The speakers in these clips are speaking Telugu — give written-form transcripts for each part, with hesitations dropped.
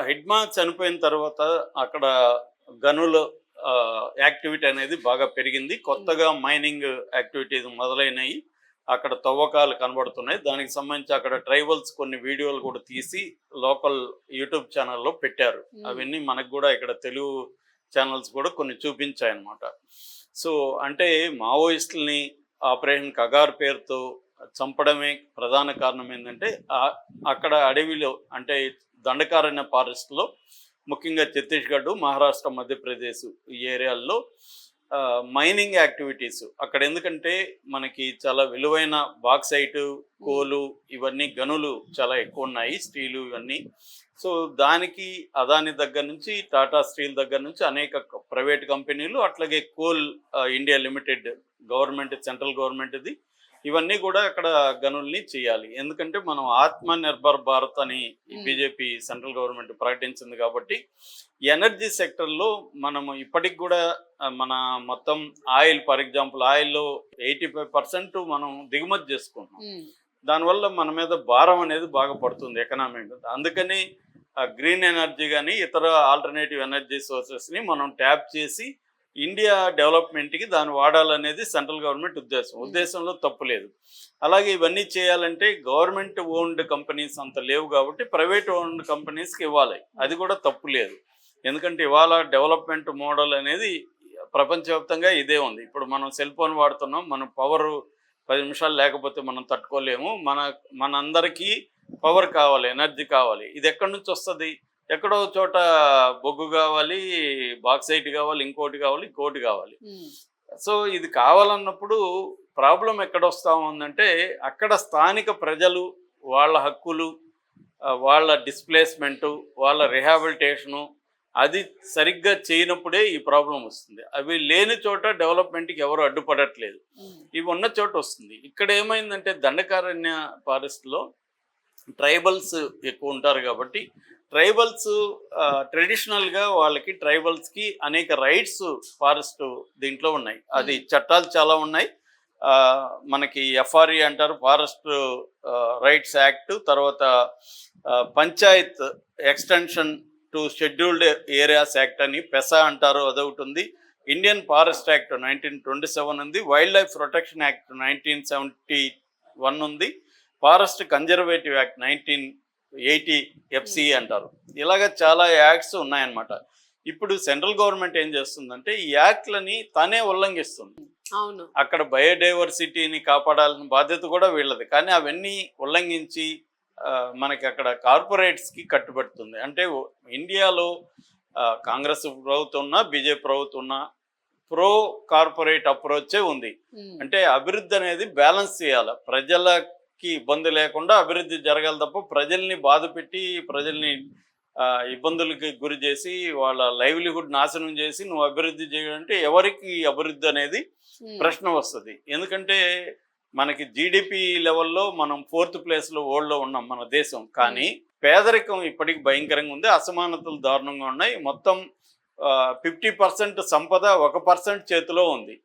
హిడ్మా చనిపోయిన తర్వాత అక్కడ గనుల యాక్టివిటీ అనేది బాగా పెరిగింది. కొత్తగా మైనింగ్ యాక్టివిటీస్ మొదలైనయి. అక్కడ తవ్వకాలు కనబడుతున్నాయి. దానికి సంబంధించి అక్కడ ట్రైబల్స్ కొన్ని వీడియోలు కూడా తీసి లోకల్ యూట్యూబ్ ఛానల్లో పెట్టారు. అవన్నీ మనకు కూడా ఇక్కడ తెలుగు ఛానల్స్ కూడా కొన్ని చూపించాయన్నమాట. సో అంటే మావోయిస్టుల్ని ఆపరేషన్ కగార్ పేరుతో చంపడమే ప్రధాన కారణం ఏంటంటే అక్కడ అడవిలో అంటే దండకారణ్య ఫారెస్ట్లో ముఖ్యంగా ఛత్తీస్గఢ్, మహారాష్ట్ర, మధ్యప్రదేశ్ ఈ ఏరియాల్లో మైనింగ్ యాక్టివిటీస్ అక్కడ ఎందుకంటే మనకి చాలా విలువైన బాక్సైటు, కోలు ఇవన్నీ గనులు చాలా ఎక్కువ ఉన్నాయి, స్టీలు ఇవన్నీ. సో దానికి అదాని దగ్గర నుంచి టాటా స్టీల్ దగ్గర నుంచి అనేక ప్రైవేట్ కంపెనీలు, అట్లాగే coal India limited government, central గవర్నమెంట్ది, ఇవన్నీ కూడా అక్కడ గనుల్ని చేయాలి. ఎందుకంటే మనం ఆత్మ నిర్భర్ భారత్ అని బీజేపీ సెంట్రల్ గవర్నమెంట్ ప్రకటించింది కాబట్టి ఎనర్జీ సెక్టర్లో మనము ఇప్పటికి కూడా మన మొత్తం ఆయిల్, ఫర్ ఎగ్జాంపుల్ ఆయిల్లో 85% మనం దిగుమతి చేసుకుంటున్నాం. దానివల్ల మన మీద భారం అనేది బాగా పడుతుంది ఎకనామిక్. అందుకని గ్రీన్ ఎనర్జీ కానీ ఇతర ఆల్టర్నేటివ్ ఎనర్జీ సోర్సెస్ని మనం ట్యాప్ చేసి ఇండియా డెవలప్మెంట్కి దాన్ని వాడాలనేది సెంట్రల్ గవర్నమెంట్ ఉద్దేశంలో తప్పు లేదు. అలాగే ఇవన్నీ చేయాలంటే గవర్నమెంట్ ఓన్డ్ కంపెనీస్ అంత లేవు కాబట్టి ప్రైవేట్ ఓన్డ్ కంపెనీస్కి ఇవ్వాలి, అది కూడా తప్పు లేదు. ఎందుకంటే ఇవాళ డెవలప్మెంట్ మోడల్ అనేది ప్రపంచవ్యాప్తంగా ఇదే ఉంది. ఇప్పుడు మనం సెల్ ఫోన్ వాడుతున్నాం, మనం పవర్ 10 నిమిషాలు లేకపోతే మనం తట్టుకోలేము. మనందరికీ పవర్ కావాలి, ఎనర్జీ కావాలి. ఇది ఎక్కడి నుంచి వస్తుంది? ఎక్కడో చోట బొగ్గు కావాలి, బాక్సైట్ కావాలి, ఇంకోటి కావాలి. సో ఇది కావాలన్నప్పుడు ప్రాబ్లం ఎక్కడ వస్తూ ఉందంటే అక్కడ స్థానిక ప్రజలు వాళ్ళ హక్కులు, వాళ్ళ డిస్ప్లేస్మెంటు, వాళ్ళ రిహాబిలిటేషను అది సరిగ్గా చేయనప్పుడే ఈ ప్రాబ్లం వస్తుంది. అవి లేని చోట డెవలప్మెంట్కి ఎవరు అడ్డుపడట్లేదు, ఇవి ఉన్న చోట వస్తుంది. ఇక్కడ ఏమైందంటే దండకారణ్య ఫారెస్ట్లో ట్రైబల్స్ ఎక్కువ ఉంటారు కాబట్టి ట్రైబల్స్ ట్రెడిషనల్గా వాళ్ళకి ట్రైబల్స్కి అనేక రైట్స్ ఫారెస్ట్ దీంట్లో ఉన్నాయి. అది చట్టాలు చాలా ఉన్నాయి. మనకి ఎఫ్ఆర్ఈ అంటారు, ఫారెస్ట్ రైట్స్ యాక్ట్, తర్వాత Panchayat extension to scheduled areas act అని పెసా అంటారు, అదొకటి ఉంది. ఇండియన్ ఫారెస్ట్ యాక్ట్ 1927 ఉంది. వైల్డ్ లైఫ్ ప్రొటెక్షన్ యాక్ట్ 1971 ఉంది. ఫారెస్ట్ కన్జర్వేటివ్ యాక్ట్ 1980 ఎఫ్సి అంటారు. ఇలాగ చాలా యాక్ట్స్ ఉన్నాయన్నమాట. ఇప్పుడు సెంట్రల్ గవర్నమెంట్ ఏం చేస్తుందంటే ఈ యాక్ట్లని తనే ఉల్లంఘిస్తుంది. అక్కడ బయోడైవర్సిటీని కాపాడాల్సిన బాధ్యత కూడా వీళ్ళది, కానీ అవన్నీ ఉల్లంఘించి మనకి అక్కడ కార్పొరేట్స్కి కట్టుబడుతుంది. అంటే ఇండియాలో కాంగ్రెస్ ప్రభుత్వం ఉన్నా, బీజేపీ ప్రభుత్వం ఉన్నా ప్రో కార్పొరేట్ అప్రోచే ఉంది. అంటే అభివృద్ధి అనేది బ్యాలెన్స్ చేయాలి, ప్రజలకి ఇబ్బంది లేకుండా అభివృద్ధి జరగాలి తప్ప ప్రజల్ని బాధ పెట్టి, ప్రజల్ని ఇబ్బందులకి గురి చేసి, వాళ్ళ లైవ్లీహుడ్ నాశనం చేసి నువ్వు అభివృద్ధి చేయాలంటే ఎవరికి అభివృద్ధి అనేది ప్రశ్న వస్తుంది. ఎందుకంటే మనకి జీడిపి లెవెల్లో మనం 4th ప్లేస్లో వరల్డ్లో ఉన్నాం మన దేశం, కానీ పేదరికం ఇప్పటికి భయంకరంగా ఉంది, అసమానతలు దారుణంగా ఉన్నాయి. మొత్తం 50% సంపద 1% చేతిలో ఉంది.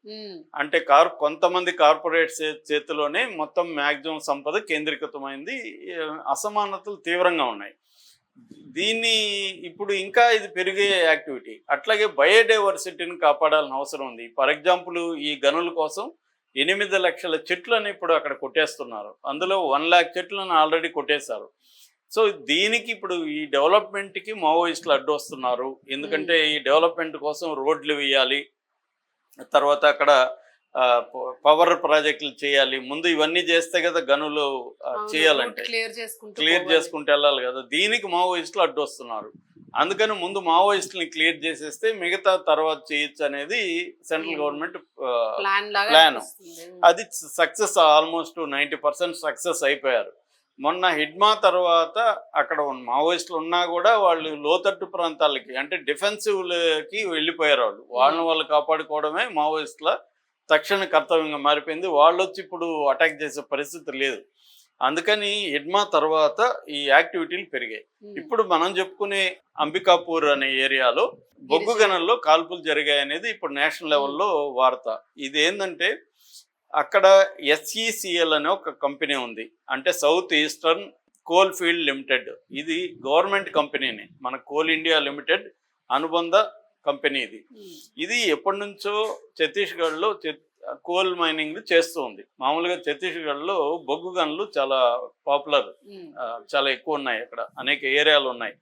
అంటే కొంతమంది కార్పొరేట్స్ చేతిలోనే మొత్తం మ్యాక్సిమం సంపద కేంద్రీకృతమైంది. అసమానతలు తీవ్రంగా ఉన్నాయి. దీన్ని ఇప్పుడు ఇంకా ఇది పెరిగే యాక్టివిటీ. అట్లాగే బయోడైవర్సిటీని కాపాడాల్సిన అవసరం ఉంది. ఫర్ ఎగ్జాంపుల్ ఈ గనుల కోసం 8 లక్షల చెట్లను ఇప్పుడు అక్కడ కొట్టేస్తున్నారు. అందులో 1 lakh చెట్లను ఆల్రెడీ కొట్టేశారు. సో దీనికి ఇప్పుడు ఈ డెవలప్మెంట్కి మావోయిస్టులు అడ్డు వస్తున్నారు. ఎందుకంటే ఈ డెవలప్మెంట్ కోసం రోడ్లు వేయాలి, తర్వాత అక్కడ పవర్ ప్రాజెక్టులు చేయాలి. ముందు ఇవన్నీ చేస్తే కదా గనులు చేయాలంటే క్లియర్ చేసుకుంటూ వెళ్ళాలి కదా. దీనికి మావోయిస్టులు అడ్డు వస్తున్నారు. అందుకని ముందు మావోయిస్టులని క్లియర్ చేసేస్తే మిగతా తర్వాత చేయొచ్చు అనేది సెంట్రల్ గవర్నమెంట్ ప్లాన్. అది సక్సెస్, ఆల్మోస్ట్ 90% సక్సెస్ అయిపోయారు. మొన్న హిడ్మా తర్వాత అక్కడ మావోయిస్టులు ఉన్నా కూడా వాళ్ళు లోతట్టు ప్రాంతాలకి అంటే డిఫెన్సివ్లకి వెళ్ళిపోయారు. వాళ్ళు కాపాడుకోవడమే మావోయిస్టుల తక్షణ కర్తవ్యంగా మారిపోయింది. వాళ్ళు వచ్చి ఇప్పుడు అటాక్ చేసే పరిస్థితి లేదు. అందుకని హిడ్మా తర్వాత ఈ యాక్టివిటీలు పెరిగాయి. ఇప్పుడు మనం చెప్పుకునే అంబికాపూర్ అనే ఏరియాలో బొగ్గు గనుల్లో కాల్పులు జరిగాయి అనేది ఇప్పుడు నేషనల్ లెవెల్లో వార్త. ఇది ఏంటంటే అక్కడ SECL అనే ఒక కంపెనీ ఉంది, అంటే south eastern coal field limited. ఇది గవర్నమెంట్ కంపెనీని, మన కోల్ ఇండియా లిమిటెడ్ అనుబంధ కంపెనీ ఇది. ఇది ఎప్పటి నుంచో ఛత్తీస్గఢ్లో కోల్ మైనింగ్ చేస్తూ ఉంది. మామూలుగా ఛత్తీస్గఢ్లో బొగ్గు గనులు చాలా పాపులర్, చాలా ఎక్కువ ఉన్నాయి, అక్కడ అనేక ఏరియాలు ఉన్నాయి.